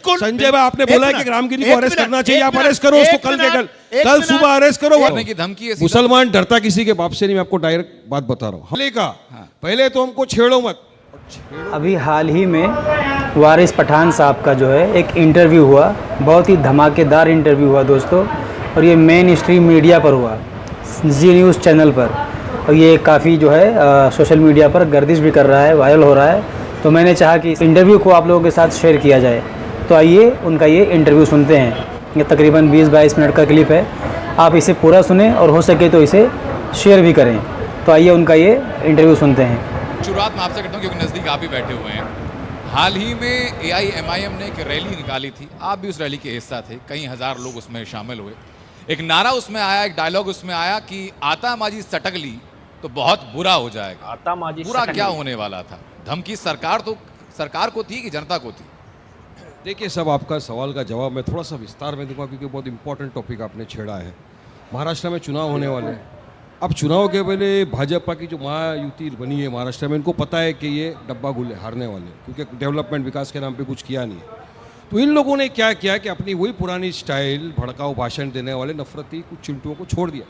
बिल्कुल संजय भाई, आपने बोला है कि रामगिरी को अरेस्ट करना चाहिए, आप अरेस्ट करो उसको कल सुबह अरेस्ट करो। की धमकी है। मुसलमान डरता किसी के बाप से नहीं, मैं आपको डायरेक्ट बात बता रहा हूँ। पहले तो हमको छेड़ो मत। अभी हाल ही में वारिस पठान साहब का जो है एक इंटरव्यू हुआ, बहुत ही धमाकेदार इंटरव्यू हुआ दोस्तों, और ये मेन स्ट्रीम मीडिया पर हुआ, जी न्यूज़ चैनल पर, और ये काफ़ी जो है सोशल मीडिया पर गर्दिश भी कर रहा है, वायरल हो रहा है। तो मैंने चाहा कि इस इंटरव्यू को आप लोगों के साथ शेयर किया जाए। तो आइए उनका ये इंटरव्यू सुनते हैं। ये तकरीबन 20-22 मिनट का क्लिप है, आप इसे पूरा सुने और हो सके तो इसे शेयर भी करें। तो आइए उनका ये इंटरव्यू सुनते हैं। शुरुआत में आपसे करता हूँ क्योंकि नज़दीक आप ही बैठे हुए हैं। हाल ही में AIMIM ने एक रैली निकाली थी, आप भी उस रैली के हिस्सा थे, कई हज़ार लोग उसमें शामिल हुए। एक नारा उसमें आया, एक डायलॉग उसमें आया कि आता माजी सटक ली तो बहुत बुरा हो जाएगा। आता माजी बुरा क्या होने वाला था? धमकी सरकार को थी कि जनता को थी? देखिए सब आपका सवाल का जवाब मैं थोड़ा सा विस्तार में दूंगा क्योंकि बहुत इंपॉर्टेंट टॉपिक आपने छेड़ा है। महाराष्ट्र में चुनाव होने वाले हैं। अब चुनाव के पहले भाजपा की जो महायुति बनी है महाराष्ट्र में, इनको पता है कि ये डब्बा गुल हारने वाले, क्योंकि डेवलपमेंट विकास के नाम पे कुछ किया नहीं है। तो इन लोगों ने क्या किया कि अपनी वही पुरानी स्टाइल, भड़काऊ भाषण देने वाले नफरती कुछ चिंटुओं को छोड़ दिया।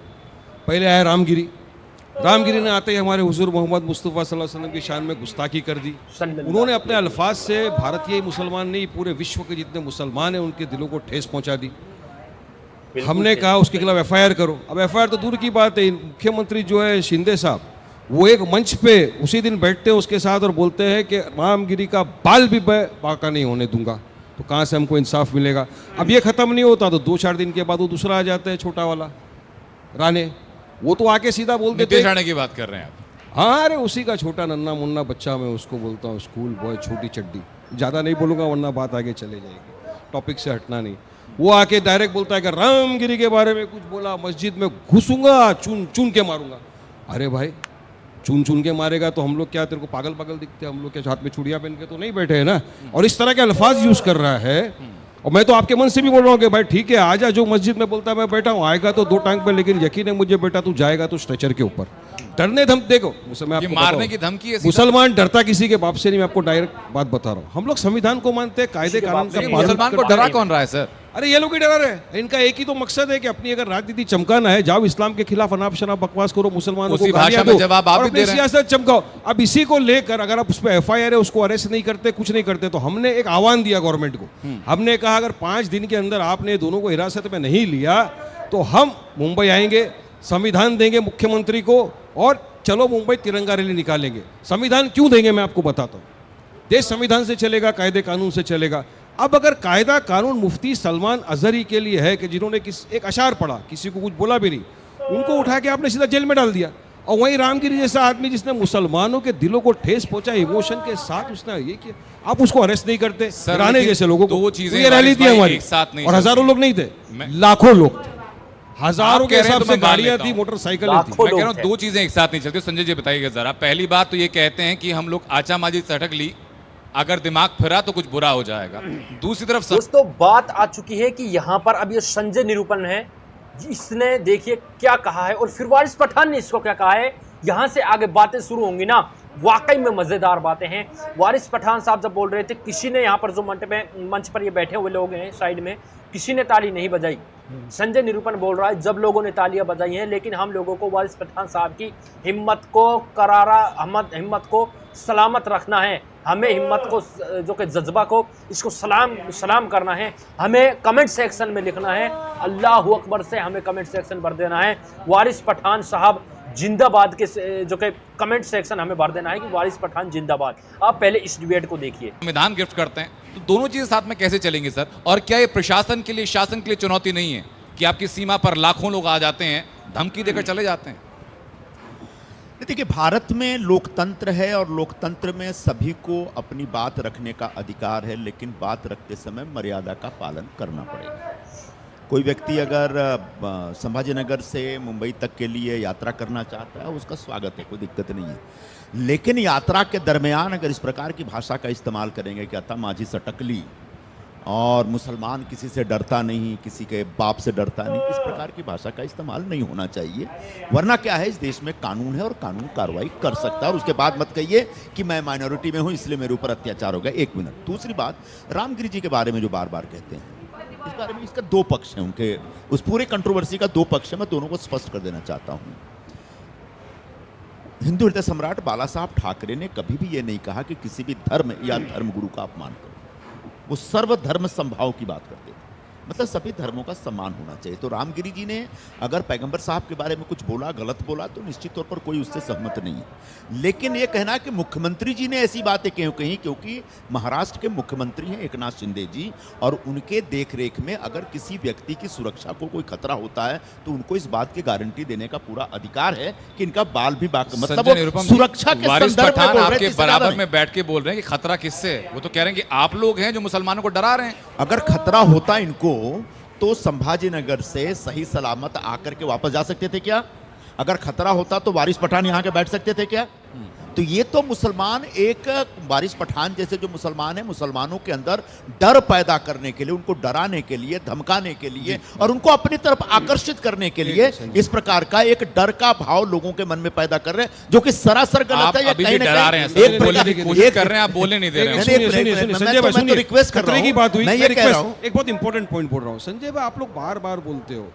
पहले आया रामगिरी ने आते ही हमारे हुजूर मोहम्मद मुस्तफ़ा सल्लल्लाहु अलैहि वसल्लम की शान में गुस्ताखी कर दी। उन्होंने अपने अल्फाज से भारतीय मुसलमान नहीं, पूरे विश्व के जितने मुसलमान हैं उनके दिलों को ठेस पहुंचा दी। हमने कहा उसके खिलाफ FIR करो। अब FIR तो दूर की बात है, मुख्यमंत्री जो है शिंदे साहब, वो एक मंच पे उसी दिन बैठते हैं उसके साथ और बोलते हैं कि रामगिरी का बाल भी मैं बाका नहीं होने दूंगा। तो कहाँ से हमको इंसाफ मिलेगा? अब ये ख़त्म नहीं होता तो 2-4 दिन के बाद वो दूसरा आ जाता है, छोटा वाला राणे, वो तो आके सीधा बोल देते राणे की बात कर रहे हैं आप? हाँ, अरे उसी का छोटा नन्ना मुन्ना बच्चा, मैं उसको बोलता हूँ स्कूल बॉय, छोटी चड्डी। ज़्यादा नहीं बोलूँगा वरना बात आगे चले जाएगी, टॉपिक से हटना नहीं। वो आके डायरेक्ट बोलता है कि रामगिरी के बारे में कुछ बोला, मस्जिद में घुसूंगा, चुन के मारूंगा। अरे भाई, चुन के मारेगा तो हम लोग क्या तेरे को पागल दिखते हैं? हम लोग क्या हाथ में चूड़ियाँ पहन के तो नहीं बैठे हैं ना? और इस तरह के अल्फाज यूज़ कर रहा है। और मैं तो आपके मन से भी बोल रहा हूँ कि भाई ठीक है, आजा, जो मस्जिद में बोलता है मैं बैठा हूँ, आएगा तो 2 टांग पे, लेकिन यकीन है मुझे बेटा तू जाएगा तो स्ट्रेचर के ऊपर। डरने देखो मारने की धमकी है। मुसलमान डरता किसी के बाप से नहीं, मैं आपको डायरेक्ट बात बता रहा हूँ। हम लोग संविधान को मानते हैं, कायदे कानून का। मुसलमान को डरा कौन रहा है सर? अरे ये लोग ही डरा रहे हैं। इनका एक ही तो मकसद है कि अपनी अगर राजनीति चमकाना है, जाओ इस्लाम के खिलाफ अनाप शनाप बकवास करो, मुसलमानों को गालियां दो, जवाब आप भी दे रहे हैं, सियासत चमकाओ। अब इसी को लेकर अगर आप उस पर FIR है, उसको अरेस्ट नहीं करते, कुछ नहीं करते, तो हमने एक आह्वान दिया गवर्नमेंट को। हमने कहा अगर 5 दिन के अंदर आपने दोनों को हिरासत में नहीं लिया तो हम मुंबई आएंगे, संविधान देंगे मुख्यमंत्री को, और चलो मुंबई तिरंगा रैली निकालेंगे। संविधान क्यों देंगे मैं आपको बताता हूँ। देश संविधान से चलेगा, कायदे कानून से चलेगा। अब अगर कायदा कानून मुफ्ती सलमान अजहरी के लिए है कि जिन्होंने एक अशार पढ़ा, किसी को कुछ बोला भी नहीं, उनको उठा के आपने सीधा जेल में डाल दिया, और वहीं रामगिरी जैसा आदमी जिसने मुसलमानों के दिलों को ठेस पहुंचा, इमोशन के साथ उसने ये किया, आप उसको अरेस्ट नहीं करते? राणे जैसे लोगों को 2 चीजें ये रैली थी हमारी, और हजारों लोग नहीं थे, लाखों लोग, हजारों के हिसाब से गाड़ियां थी, मोटरसाइकिल थी। मैं कह रहा हूं 2 चीजें एक साथ नहीं चलती। संजय जी बताइएगा जरा। पहली बात तो ये कहते हैं कि हम लोग आचा माजी सटक ली, अगर दिमाग फिरा तो कुछ बुरा हो जाएगा। दूसरी तरफ दोस्तों बात आ चुकी है कि यहाँ पर अब ये संजय निरूपण है, इसने देखिए क्या कहा है, और फिर वारिस पठान ने इसको क्या कहा है। यहाँ से आगे बातें शुरू होंगी ना, वाकई में मजेदार बातें हैं। वारिस पठान साहब जब बोल रहे थे, किसी ने यहाँ पर जो मंच पर ये बैठे हुए लोग हैं साइड में, किसी ने ताली नहीं बजाई। संजय निरूपण बोल रहा है जब लोगों ने तालियां बजाई हैं, लेकिन हम लोगों को वारिस पठान साहब की हिम्मत को हिम्मत को सलामत रखना है। हमें हिम्मत को, जो कि जज्बा को, इसको सलाम करना है। हमें कमेंट सेक्शन में लिखना है अल्लाह अकबर से, हमें कमेंट सेक्शन भर देना है वारिस पठान साहब जिंदाबाद के, जो कि कमेंट सेक्शन हमें भर देना है कि वारिस पठान जिंदाबाद। आप पहले इस डिबेट को देखिए। संविधान गिफ्ट करते हैं तो दोनों चीजें साथ में कैसे चलेंगी सर? और क्या ये प्रशासन के लिए, शासन के लिए चुनौती नहीं है कि आपकी सीमा पर लाखों लोग आ जाते हैं, धमकी देकर चले जाते हैं? देखिए, भारत में लोकतंत्र है और लोकतंत्र में सभी को अपनी बात रखने का अधिकार है, लेकिन बात रखते समय मर्यादा का पालन करना पड़ेगा। कोई व्यक्ति अगर संभाजी नगर से मुंबई तक के लिए यात्रा करना चाहता है, उसका स्वागत है, कोई दिक्कत नहीं है। लेकिन यात्रा के दरमियान अगर इस प्रकार की भाषा का इस्तेमाल करेंगे कि अता माझी सटकली और मुसलमान किसी से डरता नहीं, किसी के बाप से डरता नहीं, इस प्रकार की भाषा का इस्तेमाल नहीं होना चाहिए। वरना क्या है, इस देश में कानून है और कानून कार्रवाई कर सकता है। और उसके बाद मत कहिए कि मैं माइनॉरिटी में हूं इसलिए मेरे ऊपर अत्याचार हो गया। एक मिनट। दूसरी बात, रामगिरी जी के बारे में जो बार बार कहते हैं, इस बारे में इसका दो पक्ष है, उनके उस पूरे कंट्रोवर्सी का दो पक्ष है। मैं दोनों को स्पष्ट कर देना चाहता हूं। हिंदू हृदय सम्राट बाला साहब ठाकरे ने कभी भी यह नहीं कहा कि किसी भी धर्म या धर्मगुरु का अपमान करो। वो सर्वधर्म संभाव की बात करते थे, मतलब सभी धर्मों का सम्मान होना चाहिए। तो रामगिरी जी ने अगर पैगंबर साहब के बारे में कुछ बोला, गलत बोला, तो निश्चित तौर पर कोई उससे सहमत नहीं है। लेकिन ये कहना कि मुख्यमंत्री जी ने ऐसी बातें क्यों कही, क्योंकि महाराष्ट्र के मुख्यमंत्री हैं एकनाथ शिंदे जी, और उनके देखरेख में अगर किसी व्यक्ति की सुरक्षा को कोई खतरा होता है तो उनको इस बात की गारंटी देने का पूरा अधिकार है कि इनका बाल भी मतलब वो सुरक्षा के वारिस संदर्भ में पठान बोल रहे आपके हैं, इससे बराबर ज्यादा में बैठ के बोल रहे हैं कि खतरा किससे है? वो तो कह रहे हैं कि आप लोग हैं जो मुसलमानों को डरा रहे हैं। अगर खतरा होता इनको तो संभाजी नगर से सही सलामत आकर के वापस जा सकते थे क्या? अगर खतरा होता तो वारिस पठान यहां के बैठ सकते थे क्या? तो ये तो मुसलमान, एक वारिस पठान जैसे जो मुसलमान है, मुसलमानों के अंदर डर पैदा करने के लिए, उनको डराने के लिए, धमकाने के लिए और उनको अपनी तरफ आकर्षित करने के लिए इस प्रकार का एक डर का भाव लोगों के मन में पैदा कर रहे हैं, जो कि सरासर गलत है। या अभी कहीं भी ना डरा कहीं रहे हैं, सर, बोलने की कोशिश कर रहे हैं, आप बोलने नहीं दे रहे हैं। मैं तो रिक्वेस्ट कर रहा हूं, की बात हुई, मैं ये कह रहा हूं। एक बहुत इंपॉर्टेंट पॉइंट बोल रहा हूँ। संजय भाई, आप लोग बार बार बोलते हो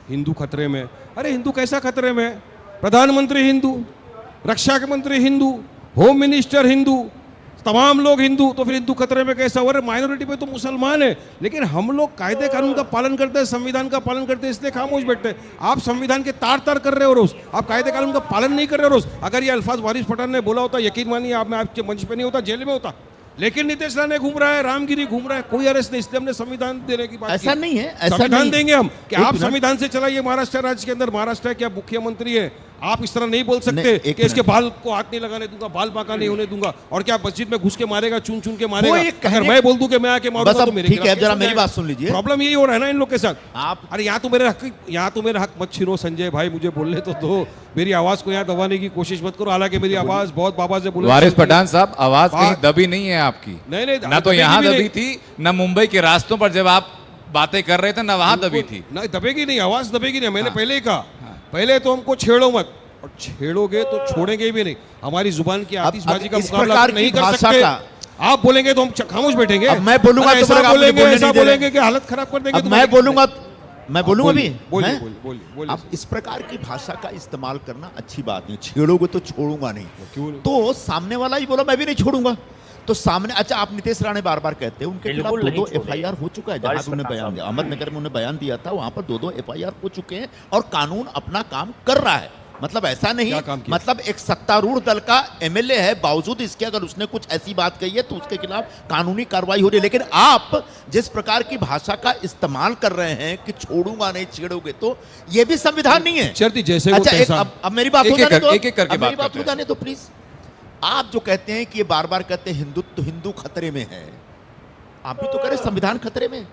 हिंदू खतरे में। अरे हिंदू कैसा खतरे में? प्रधानमंत्री हिंदू, रक्षा के मंत्री हिंदू, होम मिनिस्टर हिंदू, तमाम लोग हिंदू, तो फिर हिंदू खतरे में कैसा हो? माइनॉरिटी पे तो मुसलमान है, लेकिन हम लोग कायदे कानून का पालन करते हैं, संविधान का पालन करते हैं, इसलिए खामोश बैठते हैं। आप संविधान के तार तार कर रहे हो रोज, आप कायदे कानून का पालन नहीं कर रहे हो रोज। अगर ये अल्फाज वारिस पठान ने बोला होता, यकीन मानिए आप, मैं आपके मंच पे नहीं होता, जेल में होता। लेकिन नीतीश राणे घूम रहा है, रामगिरी घूम रहा है, कोई अरेस्ट नहीं, इसलिए हमने संविधान देने की बात ऐसा की। नहीं है, ऐसा संविधान नहीं देंगे हम कि एक आप मिनट। संविधान से चलाइए महाराष्ट्र राज्य के अंदर। महाराष्ट्र क्या मुख्यमंत्री है, आप इस तरह नहीं बोल सकते नहीं, एक कि इसके मिनट। बाल को हाथ नहीं लगाने दूंगा, बाल बाका नहीं होने दूंगा। और क्या मस्जिद में घुस के मारेगा, चुन चुन के वो मारेगा? ये कहने- अगर मैं बोल दूं कि मैं आके मारूंगा बस अब तो मेरे ठीक है, खिलाफ अब जरा केस हो मेरी जाएगा। बात सुन लीजिए। प्रॉब्लम यही हो रहा है ना इन लोग के साथ। आप- अरे यहाँ तो मेरे हक मत छीनो संजय भाई, मुझे बोलने तो दो। मेरी आवाज को यहाँ दबाने की कोशिश मत करो, हालांकि मेरी आवाज बहुत बाबा से बोले। वारिस पठान साहब, आवाज कहीं बात- दबी नहीं है आपकी। नहीं, ना तो दबेगी यहाँ भी दबी नहीं। थी, ना मुंबई के रास्तों पर जब आप बातें कर रहे थे, ना वहां दबी थी। नहीं, दबेगी नहीं, आवाज दबेगी नहीं। मैंने पहले ही कहा, पहले तो हमको छेड़ो मत, और छेड़ोगे तो छोड़ेंगे भी नहीं। हमारी जुबान की आतिशबाजी का इस मुकाबला प्रकार आप नहीं की कर भाषा सकते। का- आप बोलेंगे तो हम खामोश बैठेंगे। अब मैं बोलूंगा अरे तो ऐसा बोलेगा, आप मुझे बोलेंगे, बोलने ऐसा नहीं दे रहे। बोलेंगे कि हालत खराब कर देंगे अब तुम्हारी। मैं बोलूंगा अभी बोलिए, हैं? बोलिए। अब इस प्रकार की भाषा का इस्तेमाल करना अच्छी बात नहीं। छेड़ोगे तो छोड़ूंगा नहीं, क्यों? तो सामने वाला ही बोला मैं भी नहीं छोड़ूंगा, तो सामने। अच्छा, आप नीतीश राणे बार बार कहते हैं, उनके खिलाफ बिल्कुल दो नहीं छोड़ेगा। FIR हो चुका है। जहां वारिस उन्होंने पठान बयान दिया, साहब। अहमदनगर में उन्होंने बयान दिया था, वहां पर दो FIR हो चुके हैं और कानून अपना काम कर रहा है। मतलब ऐसा नहीं, क्या काम किया? मतलब एक सत्तारूढ़ दल का MLA है, बावजूद इसके अगर उसने कुछ ऐसी बात कही है तो उसके खिलाफ कानूनी कार्रवाई हो रही है। लेकिन आप जिस प्रकार की भाषा का इस्तेमाल कर रहे हैं कि छोड़ूंगा नहीं, छेड़ोगे तो, ये भी संविधान नहीं है। चलती जैसे वो अच्छा, तैसा। अब मेरी बात हो एक-एक जाने दो, एक-एक करके अब मेरी बात बात करते हो हैं। जाने दो प्लीज। आप जो कहते हैं कि ये बार बार कहते हैं हिंदुत्व, हिंदू खतरे में है, आप भी तो कह रहे संविधान खतरे में।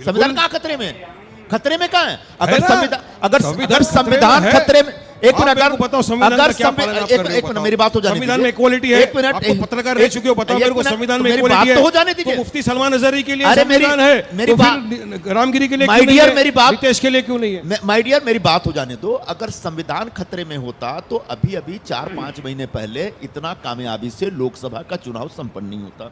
संविधान कहाँ खतरे में? खतरे में कहाँ है? अगर ना? संविधान, अगर संविधान संविधान खतरे में है। खतरे में, एक मिनट, आप मेरे को बताओ संविधान का क्या पालन आप कर रहे हो, एक मिनट बताओ। मेरी बात हो जाने संविधान दीजिए। में इक्वालिटी है। एक मिनट, आप तो पत्रकार रह चुके हो, बताओ मेरे को संविधान में मेरी बात इक्वालिटी तो है। हो जाने तो दीजिए। मुफ्ती सलमान अजहरी के लिए अरे संविधान है, मेरी तो बात, फिर रामगिरी के लिए माय क्यों नहीं डियर, है? मेरी बात, नितेश के लिए क्यों नहीं है? माय डियर, मेरी बात हो जाने दो। अगर संविधान खतरे में होता तो अभी अभी 4-5 महीने पहले इतना कामयाबी से लोकसभा का चुनाव संपन्न नहीं होता।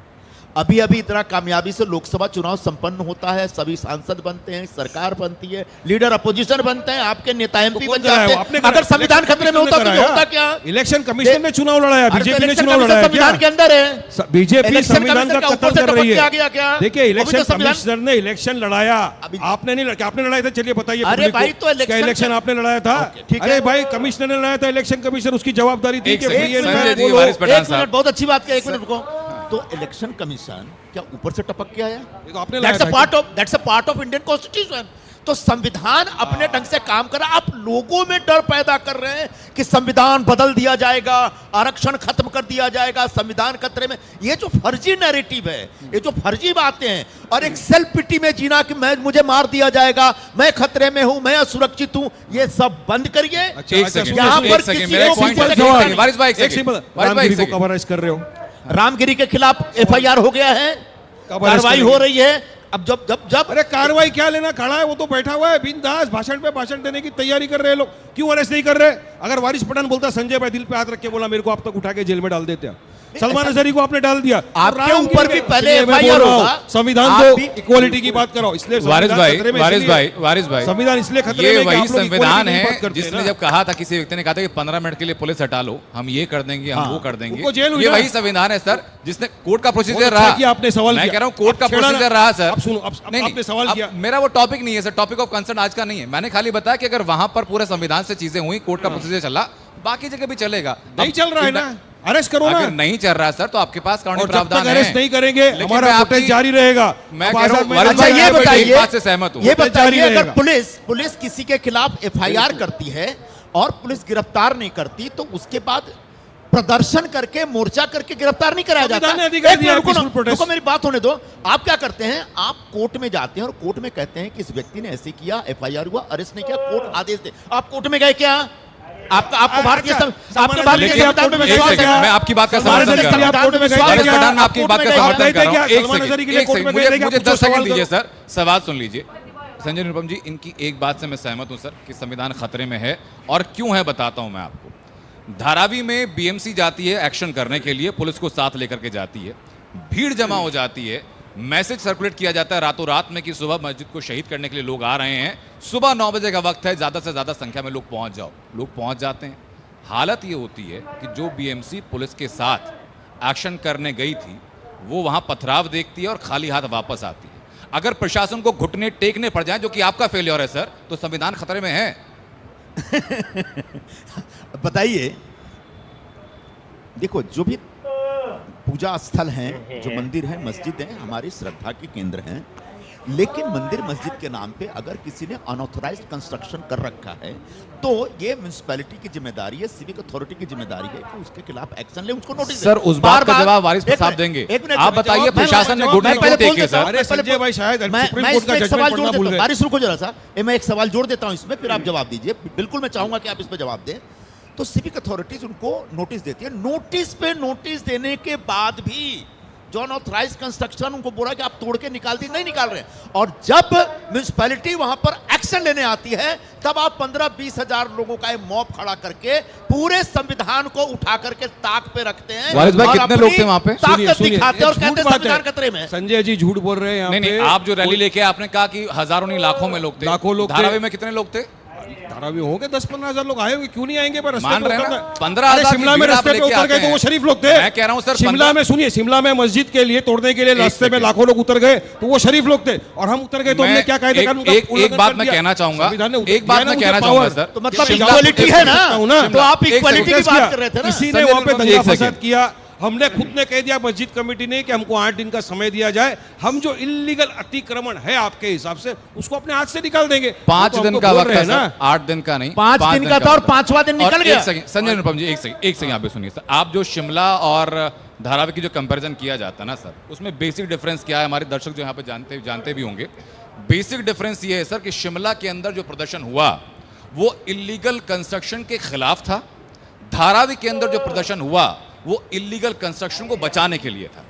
अभी अभी इतना कामयाबी से लोकसभा चुनाव संपन्न होता है, सभी सांसद बनते हैं, सरकार बनती है, लीडर अपोजिशन बनते हैं, आपके नेता MP बन जाते हैं। अगर संविधान खतरे में होता तो होता क्या? इलेक्शन कमीशन ने चुनाव लड़ाया, बीजेपी ने चुनाव लड़ाया। संविधान के अंदर है, बीजेपी संविधान का ऊपर कत्ल से कर रही टपक के आ है। गया क्या? देखिए, अभी इलेक्शन तो संविधान- कमिश्नर ने इलेक्शन लड़ाया, आपने नहीं लड़ा। आपने लड़ाया था? चलिए बताइए। अरे public को। भाई, तो इलेक्शन क्या इलेक्शन का- आपने लड़ाया था? ओके, ठीक है। अरे भाई, कमिश्नर ने लड़ाया था, इलेक्शन कमिश्नर, उसकी जवाबदारी थी एक कि second, free and Sanjay fair जी, बोलो। वारिस पठान एक साहब। मिनट, बहुत अच्छी बात है, एक मिनट रुको। तो इलेक्शन कमीशन क्या ऊपर से टपक के आया? देखो, आपने लाया था that's a part of Indian constitution. तो संविधान अपने ढंग से काम कर रहा है। आप लोगों में डर पैदा कर रहे हैं कि संविधान बदल दिया जाएगा, आरक्षण खत्म कर दिया जाएगा, संविधान खतरे में। ये जो फर्जी नैरेटिव है, ये जो फर्जी बातें हैं, और एक सेल्फ पिटी में जीना कि मुझे मार दिया जाएगा, मैं खतरे में हूं, मैं असुरक्षित हूं, ये सब बंद करिए। एक सेकंड, यहाँ पर एक सेकंड, किसी मेरा को एक पॉइंट किसी है। से एक सवाल सेकंड, वारिस भाई, एक एक सेकंड, सिंपल, वारिस भाई, एक रामगिरी को सेकंड। कवरेज कर रहे हो। रामगिरी के खिलाफ FIR हो गया है, कार्रवाई हो रही है। अब जब अरे कार्रवाई क्या लेना, खड़ा है वो तो बैठा हुआ है बिंदास, भाषण पे भाषण देने की तैयारी कर रहे हैं लोग, क्यों अरेस्ट नहीं कर रहे? अगर वारिस पठान बोलता, संजय भाई दिल पे हाथ रख के बोला मेरे को आप तक उठा के जेल में डाल देते हैं, सलमान अजहरी को आपने डाल दिया, आपके ऊपर भी पहले इसलिए मैं FIR बोल रहा हूं, होगा। संविधान आप तो भी- इक्वालिटी की बात करो, इसलिए वारिस संविधान भाई खतरे में वारिस इसलिए- भाई वारिस भाई संविधान इसलिए खतरे ये में कि वही आप लोग संविधान equality की बात है करते हैं जिसने ना। जब कहा था, किसी व्यक्ति ने कहा था कि 15 मिनट के लिए पुलिस हटा लो, हम ये कर देंगे, हम वो कर देंगे। उनको जेल हुई ये ना। वही संविधान है सर, जिसने कोर्ट का बहुत प्रोसीजर अच्छा रहा। किया आपने सवाल मैं किया। कह रहा हूँ कोर्ट का अब छेड़ा ना। प्रोसीजर रहा सर। अब सुनो, अब आपने सवाल अब किया। मेरा वो टॉपिक नहीं है सर, टॉपिक ऑफ कंसर्न आज का नहीं है। मैंने खाली बताया कि अगर वहां पर पूरे संविधान से चीजें हुई, कोर्ट का प्रोसीजर चला, बाकी जगह भी चलेगा। नहीं अब चल रहा है ना, अरेस्ट करो ना। अगर नहीं चल रहा है सर तो आपके पास कानूनी और जब प्रावधान तक है। अरेस्ट नहीं करेंगे लेकिन हमारा मैं प्रोटेस्ट आपकी- जारी रहेगा। मैं अब कह रहा हूं, आजाद मैदान वारिस में भाई, ये आके बताइए, एक बात से सहमत हूं। ये जारी बताइए, अगर रहेगा। पुलिस किसी के खिलाफ FIR करती है और पुलिस गिरफ्तार नहीं करती, तो उसके बाद प्रदर्शन करके, मोर्चा करके गिरफ्तार नहीं कराया जाता। संविधान ने अधिकार एक दिया है मिनट, रुको peaceful ना, protest। रुको, मेरी बात होने दो। आप क्या करते हैं, आप कोर्ट में जाते हैं और कोर्ट में कहते हैं कि इस व्यक्ति ने ऐसे किया, FIR हुआ, अरेस्ट नहीं किया, कोर्ट आदेश दे। आप कोर्ट में गए क्या? आपको भारतीय अच्छा, आपके भारतीय लेकिन संविधान में एक विश्वास सेकंड, है? मैं आपकी बात का सलमान समर्थन अजहरी कर रहा हूं। संविधान में विश्वास वारिस है? पठान, मैं आपकी आप बात का कोर्ट में समर्थन गए कर रहा हूं। क्या? एक सलमान अजहरी के लिए सेकंड, कोर्ट में गए थे क्या? मुझे पूछो 10 सेकंड सवाल दीजिए करो। सर, सवाल सुन लीजिए। संजय निरुपम जी, इनकी एक बात से मैं सहमत हूं सर कि संविधान खतरे में है, और क्यों है बताता हूं मैं आपको। धारावी में BMC जाती है एक्शन करने के लिए, पुलिस को साथ लेकर के जाती है, भीड़ जमा हो जाती है, मैसेज सर्कुलेट किया जाता है रातों रात में कि सुबह मस्जिद को शहीद करने के लिए लोग आ रहे हैं, सुबह 9 बजे का वक्त है, ज्यादा से ज्यादा संख्या में लोग पहुंच जाओ। लोग पहुंच जाते हैं। हालत ये होती है कि जो BMC पुलिस के साथ एक्शन करने गई थी, वो वहां पथराव देखती है और खाली हाथ वापस आती है। अगर प्रशासन को घुटने टेकने पड़ जाए, जो कि आपका फेलियर है सर, तो संविधान खतरे में है। बताइए, देखो, जो भी पूजा स्थल हैं, जो मंदिर हैं, मस्जिद हैं, हमारी श्रद्धा के केंद्र हैं, लेकिन मंदिर मस्जिद के नाम पे अगर किसी ने अनऑथराइज्ड कंस्ट्रक्शन कर रखा है, तो ये म्युनिसिपैलिटी की जिम्मेदारी है, सिविक अथॉरिटी की जिम्मेदारी है कि उसके खिलाफ एक्शन ले, उसको नोटिस दे। सर, उस बात का बार-बार- जवाब वारिस एक साहब मिनट, देंगे। एक मिनट, आप बताइए, मैं- प्रशासन ने मैं घुटने पहले क्यों बोल टेके देता हूं, सर? अरे मैं पहले संजय भाई शायद मैं सुप्रीम कोर्ट का इसमें एक सवाल जजमेंट जोड़ पढ़ना देता भूल हूं। गए। बारिश रुको जरा सा, मैं एक सवाल जोड़ देता हूं इसमें, फिर आप जवाब दीजिए। बिल्कुल मैं चाहूंगा कि आप इस पर जवाब दें। तो सिविक अथॉरिटीज उनको नोटिस देती है, नोटिस पे नोटिस देने के बाद भी जो अनऑथराइज्ड कंस्ट्रक्शन, उनको बोला कि आप तोड़ के निकाल दी, नहीं निकाल रहे। और जब म्युनिसिपैलिटी वहां पर एक्शन लेने आती है, तब आप 15-20 हजार लोगों का मॉब खड़ा करके पूरे संविधान को उठा करके ताक पे रखते हैं। वारिस भाई, और कितने अपनी लोग थे वहां पे? ताकत दिखाते हैं और ये कहते हैं झूठ बात संविधान है। खतरे में है। संजय जी झूठ बोल रहे हैं यहाँ नहीं नहीं, पे। आप जो रैली लेके आपने कहा कि हजारों नहीं लाखों में लोग थे। लाखों लोग थे। धारावी में कितने लोग थे? धारावी होंगे 10-15 हजार लोग आए होंगे, क्यों नहीं आएंगे? पर मान रहे हैं ना, 15 अरे हजार की शिमला में भीड़ आप रास्ते पे लेके उतर गए आते तो वो हैं। शरीफ लोग थे। मैं कह रहा हूं सर, शिमला 15 में सुनिए, शिमला में मस्जिद के लिए तोड़ने के लिए रास्ते में सेकंड। लाखों लोग उतर गए तो वो शरीफ लोग थे, और हम उतर गए तो हमने क्या कायदे कानून का एक उल्लंघन बात कर मैं दिया। कहना चाहूंगा, संविधान ने एक बात दिया ना मैं मुझे कहना पावर। चाहूंगा सर, तो मतलब शिमला- इक्वालिटी है ना, शिमला- तो आप एक इक्वालिटी की प्रोटेस्ट बात कर रहे थे ना। किसी ने संजय वहां पे निरुपम जी, दंगा एक सेकंड। फसाद किया, हमने खुद ने कह दिया मस्जिद कमेटी ने कि हमको 8 दिन का समय दिया जाए, हम जो इलीगल अतिक्रमण है आपके हिसाब से उसको अपने हाथ से निकाल देंगे। 5 वो तो दिन हमको का बोल वक्त रहे है हैं ना। सर, 8 दिन का नहीं। 5 दिन का था और 5वां दिन निकल गया। एक सेकंड संजय निरुपम जी, एक सेकंड आप भी सुनिए सर। आप जो शिमला और धारावी की जो कंपैरिजन किया जाता है ना सर, उसमें बेसिक डिफरेंस क्या है? हमारे दर्शक जो यहाँ पे जानते भी होंगे। बेसिक डिफरेंस ये है सर कि शिमला के अंदर जो प्रदर्शन हुआ वो इलीगल कंस्ट्रक्शन के खिलाफ था। धारावी के अंदर जो प्रदर्शन हुआ वो इलीगल कंस्ट्रक्शन को बचाने के लिए था।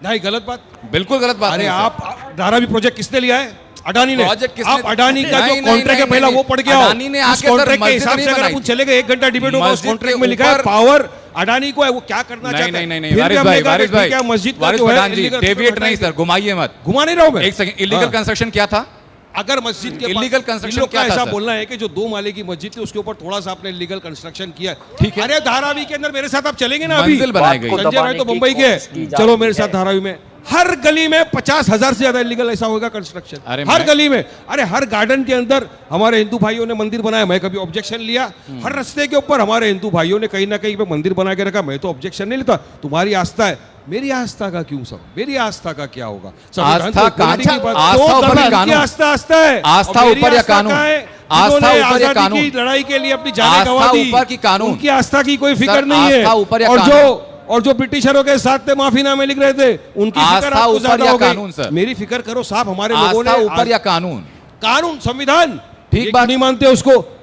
नहीं, गलत बात। बिल्कुल गलत बात अरे नहीं सर। आप धारावी प्रोजेक्ट किसने लिया है? अडानी ने। प्रोजेक्ट किसने- आप अडानी का जो नहीं, कॉन्ट्रैक्ट है नहीं, पहला नहीं, वो पढ़ के आओ। अडानी ने उस आके सर कॉन्ट्रैक्ट के मस्जिद हिसाब नहीं से अगर बनाई अपन चले गए 1 घंटा डिबेट होगा, उस मस्जिद कॉन्ट्रैक्ट के में लिखा है ऊपर- पावर अडानी को है, वो क्या करना नहीं चाहता है। नहीं नहीं फिर भी वारिस हमने भाई, कहा वारिस कि भाई, क्या मस्जिद का वारिस जो है पठान जी, illegal डेविएट नहीं construction सर, घुमाइए मत। घुमा नहीं रहा हूं मैं। एक सेकंड, इलीगल हाँ। कंस्ट्रक्शन क्या था? अगर मस्जिद के Illegal construction इन लोग क्या का था, ऐसा सर? बोलना है कि जो 2 माले की मस्जिद थी उसके ऊपर थोड़ा सा आपने लीगल कंस्ट्रक्शन किया, ठीक है। अरे धारावी के अंदर मेरे साथ आप चलेंगे ना? अभी मंजिल बनाई गई। संजय भाई तो मुंबई के हैं। चलो मेरे साथ धारावी में हर गली में 50,000 से ज्यादा इलीगल ऐसा होगा कंस्ट्रक्शन। अरे हर मैं- गली में, अरे हर गार्डन के अंदर हमारे हिंदू भाइयों ने मंदिर बनाया, मैं कभी ऑब्जेक्शन लिया? हर रास्ते के ऊपर हमारे हिंदू भाइयों ने कहीं ना कहीं पे मंदिर बना के रखा, मैं तो ऑब्जेक्शन नहीं लेता। तुम्हारी आस्था है, मेरी आस्था का क्यों सब? मेरी आस्था का क्या होगा? संविधान आस्था तो कानून- equality की बात- आस्था तो ऊपर गलत, या कानून? उनकी आस्था है, आस्था और मेरी ऊपर या आस्था कानून? कहाँ है? आस्था जिन्होंने ऊपर या आजादी कानून? की लड़ाई के लिए अपनी जाने आस्था गंवा दी, ऊपर की कानून? उनकी आस्था की कोई फिक्र सर, नहीं है। आस्था ऊपर या और जो ब्रिटिशरों के साथ थे माफीनामे लिख रहे थे, उनकी फिक्र आस्था आपको ऊपर ज्यादा या हो गई। कानून, सर? मेरी फिक्र करो साहब, हमारे लोगों ने आस्था ऊपर या कानून? कानून, संविधान, ठीक ये बात। क्यों नहीं मानते उसको?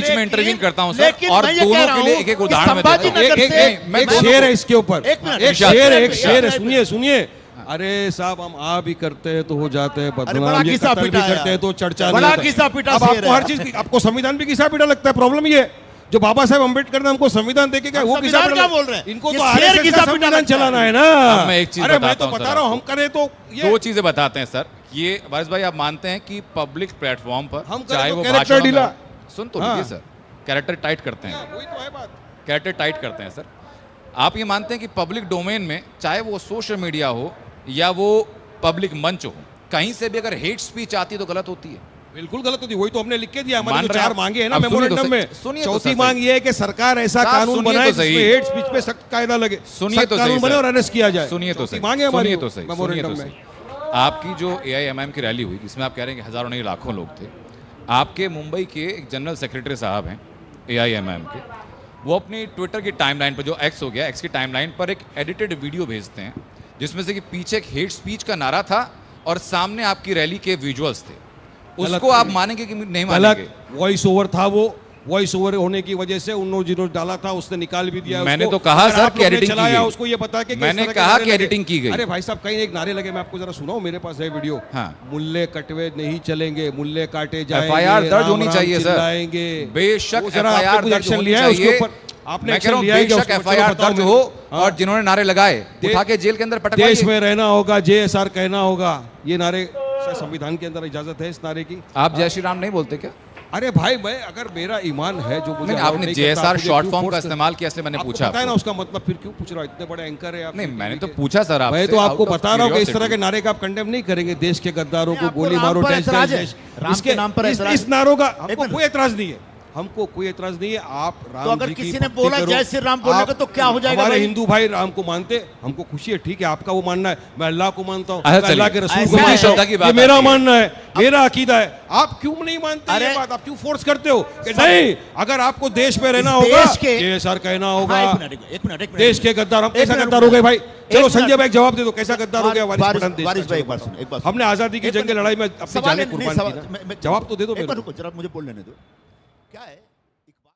बीच में इंटरव्यू करता हूं सर, लेकिन और मैं ये कह दोनों रहा के लिए हूं एक एक कि उदाहरण मैं देता हूं। संभाजीनगर एक से एक एक शेर है इसके ऊपर, एक मिनट, एक शेर है, सुनिए सुनिए। अरे साहब हम आ भी करते हैं तो हो जाते हैं बड़ा बदनाम, ये घिसा कत्ल भी पिटा है करते हैं तो चर्चा बड़ा नहीं होता। घिसा पिटा अब शेर आपको है। हर चीज आपको संविधान भी घिसा पिटा लगता है। प्रॉब्लम ये है, जो बाबा साहेब अम्बेडकर ने हमको संविधान देके गए वो घिसा संविधान पिटा क्या बोल रहे हैं? इनको ये तो शेर आरएसएस घिसा का पिटा संविधान लगता है। चलाना है ना। अब मैं एक चीज अरे मैं बताता तो हूं बता सर रहा हूँ, आपको। हम करें तो ये दो चीजें बताते हैं सर। ये वारिस भाई आप मानते हैं कि पब्लिक प्लेटफॉर्म पर हम करें चाहे तो वो कैरेक्टर भाषणों में ढीला। हो- सुन तो हाँ। लीजिए सर, कैरेक्टर टाइट करते हैं, वही तो है बात। कैरेक्टर टाइट करते हैं सर। आप ये मानते हैं कि पब्लिक डोमेन में चाहे वो सोशल मीडिया हो या वो पब्लिक मंच हो, कहीं से भी अगर हेट स्पीच आती है तो गलत होती है। बिल्कुल गलत होती है, वही तो हमने लिख के दिया। मान हमारी जो रहे हैं चार आप? मांगे है ना अब सुनिए तो मेमोरेंडम सही- में, सुनिए तो चौथी सर मांग सही। ये है कि सरकार ऐसा साहब, कानून सुनिए बनाए तो सही। जिसमें हेट स्पीच पे सख्त कायदा लगे, सुनिए सख्त तो सही कानून बने सर। और अरेस्ट किया जाए। सुनिए तो चौथी सही, मांगे हमारी सुनिए तो सही, सुनिए मेमोरेंडम तो में। सही। आपकी जो AIMIM की रैली हुई जिसमें आप कह रहे हैं कि हजारों नहीं लाखों लोग थे, आपके मुंबई के एक जनरल सेक्रेटरी साहब हैं AIMIM के, वो अपनी ट्विटर की टाइमलाइन पर, जो एक्स हो गया, एक्स की टाइमलाइन पर एक एडिटेड वीडियो भेजते हैं जिसमें से कि पीछे एक हेट स्पीच का नारा था और सामने आपकी रैली के विजुअल्स थे। उसको आप मानेंगे कि नहीं मानेंगे? गलत वॉइस ओवर था, वो वॉइस ओवर होने की वजह से उन्होंने जिन्होंने डाला था उसने निकाल भी दिया। मैंने उसको। तो कहा अगर सर आप कि लोग ने एडिटिंग की चलाया, गई। उसको ये बता के कि मैंने इस तरह के कहा नारे कि लगे। एडिटिंग की गई। अरे भाई साहब कहीं एक नारे लगे, मैं आपको जरा सुनाऊं, मेरे पास है वीडियो। हाँ। मुल्ले कटवे नहीं चलेंगे, मुल्ले काटे जाएंगे, FIR दर्ज राम होनी राम चाहिए सर। चिल्लाएंगे। बेशक वो जरा FIR आपने कुछ दर्ज एक्शन होनी लिया है उसके चाहिए। ऊपर? आपने मैं कह रहा एक्शन हूं लिया है क्या बेशक उसके ऊपर? FIR बताओ दर्ज मेरे हो को। हाँ। और जिन्होंने नारे लगाए उठा के जेल के अंदर देश पटकवाइए। में रहना होगा, JSR कहना होगा, ये नारे संविधान के अंदर इजाजत है इस नारे की। आप जय श्री राम नहीं बोलते क्या? अरे भाई मैं अगर मेरा ईमान है जो मुझे नहीं, allow आपने नहीं करता, JSR आप मुझे शॉर्ट क्यों फॉर्म force का कर- इस्तेमाल किया, इसलिए मैंने आपको पूछा पता है ना आपको। उसका मतलब, फिर क्यों पूछ रहा हो? इतने बड़े एंकर है आप। नहीं, मैंने तो पूछा सर आपसे। मैं तो आपको out of बता रहा हूँ कि इस तरह curiosity। के नारे का आप कंडेम नहीं करेंगे। देश के गद्दारों को आपको गोली राम मारो, पर टैक्स ऐतराज है? देश। राम इसके के नाम पर ऐतराज इस नारों का एक हमको मिनट। कोई एतराज नहीं है, हमको कोई एतराज नहीं है। आप राम तो अगर जी की किसी ने भक्ति बोला करो। जय श्री राम बोलने आप- को तो क्या हो जाएगा हमारे भाई? हिंदू भाई राम को मानते, हमको खुशी है, ठीक है, आपका वो मानना है। मैं अल्लाह को मानता हूँ, अच्छा, मैं अल्लाह के चलिए। रसूल ऐसा को है। मानता श्रद्धा की हूँ, बात ये मेरा आती है। मानना है, मेरा अकीदा है। आप क्यों नहीं मानते ये अरे- बात? आप क्यों फोर्स करते हो कि नहीं, अगर आपको देश में रहना इस होगा देश के- JSR कहना हाँ, होगा। एक मिनट देश के गद्दार हम एक कैसा मिनट गद्दार हो गए भाई? चलो मिनट। संजय भाई जवाब दे दो, कैसा गद्दार हो गया वारिस वारिस- पठान देश वारिस का? भाई, चलो एक बात बताओ। सुनो, एक बात हमने आजादी की जंग की लड़ाई में अपनी सवाल जानें नहीं, कुर्बान सवाल- की ना। मैं- जवाब तो दे दो एक मेरे बार को। रुको जरा, मुझे बोलने दो। क्या है